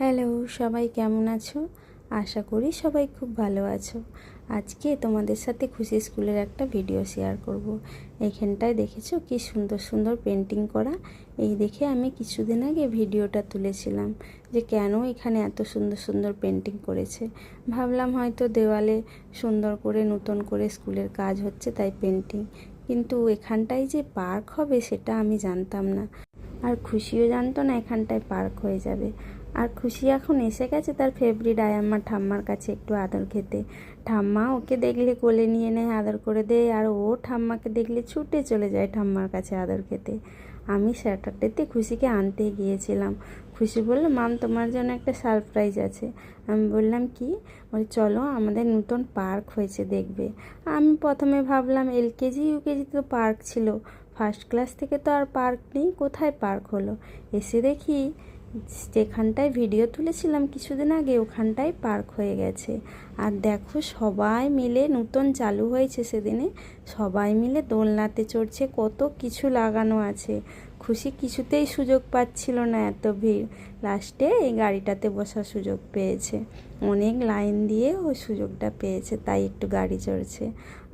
Hello, সবাই কেমন আছো? আশা করি সবাই খুব ভালো আছো। আজকে তোমাদের সাথে খুশি স্কুলের একটা ভিডিও শেয়ার করব। এইখানটায় দেখেছো কি সুন্দর সুন্দর পেন্টিং করা। এই দেখে আমি কিছুদিন আগে ভিডিওটা তুলেছিলাম যে কেন এখানে এত সুন্দর সুন্দর পেন্টিং করেছে। ভাবলাম হয়তো দেওয়ালে সুন্দর করে নতুন করে স্কুলের কাজ হচ্ছে তাই পেন্টিং, কিন্তু এখানটায় যে পার্ক হবে সেটা আমি জানতাম না। আর খুশিও জানতো না এখানটায় পার্ক হয়ে যাবে। আর খুশি এখন এসে গেছে তার ফেভারিট আয়াম্মা ঠাম্মার কাছে একটু আদর খেতে। ঠাম্মা ওকে দেখলে কোলে নিয়ে নেয়, আদর করে দেয়, আর ও ঠাম্মাকে দেখলে ছুটে চলে যায় ঠাম্মার কাছে আদর খেতে। আমি স্যাটারডেতে খুশিকে আনতে গিয়েছিলাম। খুশি বলল, মাম তোমার জন্য একটা সারপ্রাইজ আছে। আমি বললাম কি? বলে চলো আমাদের নতুন পার্ক হয়েছে দেখবে। আমি প্রথমে ভাবলাম এলকেজি ইউকেজি তো পার্ক ছিল, ফার্স্ট ক্লাস থেকে তো আর পার্ক নেই, কোথায় পার্ক হলো। এসে দেখি যেখানটায় ভিডিও তুলেছিলাম কিছুদিন আগে ওখানটায় পার্ক হয়ে গেছে। আর দেখো সবাই মিলে, নতুন চালু হয়েছে সেদিনে, সবাই মিলে দোলনাতে চড়ছে, কত কিছু লাগানো আছে। খুশি কিছুতেই সুযোগ পাচ্ছিল না, এত ভিড়। লাস্টে এই গাড়িটাতে বসার সুযোগ পেয়েছে, অনেক লাইন দিয়ে ওই সুযোগটা পেয়েছে, তাই একটু গাড়ি চড়ছে।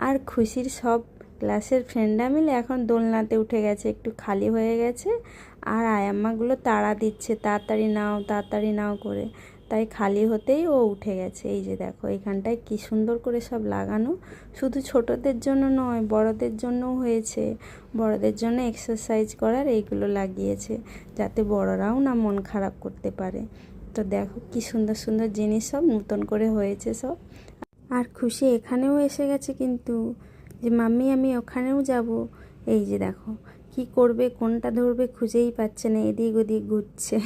আর খুশির সব ক্লাসের ফ্রেন্ডরা মিলে এখন দোলনাতে উঠে গেছে, একটু খালি হয়ে গেছে। আর আয়াম্মাগুলো তাড়া দিচ্ছে তাড়াতাড়ি নাও করে, তাই খালি হতেই ও উঠে গেছে। এই যে দেখো এখানটায় কি সুন্দর করে সব লাগানো, শুধু ছোটদের জন্য নয় বড়দের জন্যও হয়েছে। বড়দের জন্য এক্সারসাইজ করার এইগুলো লাগিয়েছে, যাতে বড়রাও না মন খারাপ করতে পারে। তো দেখো কি সুন্দর সুন্দর জিনিস সব নতুন করে হয়েছে সব। আর খুশি এখানেও এসে গেছে কিন্তু, যে মাম্মি আমি ওখানেও যাব। এই যে দেখো কি করবে, কোনটা ধরবে খুঁজেই পাচ্ছে না, এদিক ওদিক ঘুরছে,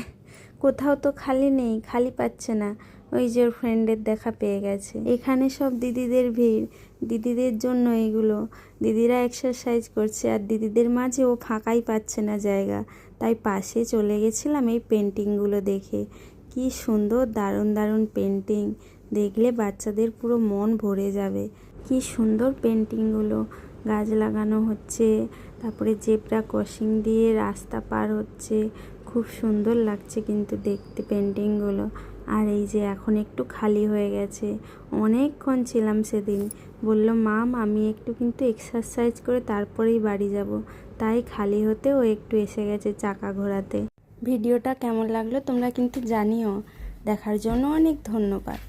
কোথাও তো খালি নেই, খালি পাচ্ছে না। ওই যে ওর ফ্রেন্ডের দেখা পেয়ে গেছে। এখানে সব দিদিদের ভিড়, দিদিদের জন্য এইগুলো। দিদিরা এক্সারসাইজ করছে আর দিদিদের মাঝে ও ফাঁকাই পাচ্ছে না জায়গা, তাই পাশে চলে গেছিলাম এই পেন্টিংগুলো দেখে। কি সুন্দর দারুণ দারুণ পেন্টিং, দেখলে বাচ্চাদের পুরো মন ভরে যাবে। কি সুন্দর পেন্টিংগুলো, গাছ লাগানো হচ্ছে, তারপরে জেব্রা ক্রসিং দিয়ে রাস্তা পার হচ্ছে, খুব সুন্দর লাগছে কিন্তু দেখতে পেন্টিংগুলো। আর এই যে এখন একটু খালি হয়ে গেছে, অনেকক্ষণ ছিলাম সেদিন। বলল মাম আমি একটু কিন্তু এক্সারসাইজ করে তারপরেই বাড়ি যাব, তাই খালি হতে ও একটু এসে গেছে চাকা ঘোরাতে। ভিডিওটা কেমন লাগলো তোমরা কিন্তু জানিও। দেখার জন্য অনেক ধন্যবাদ।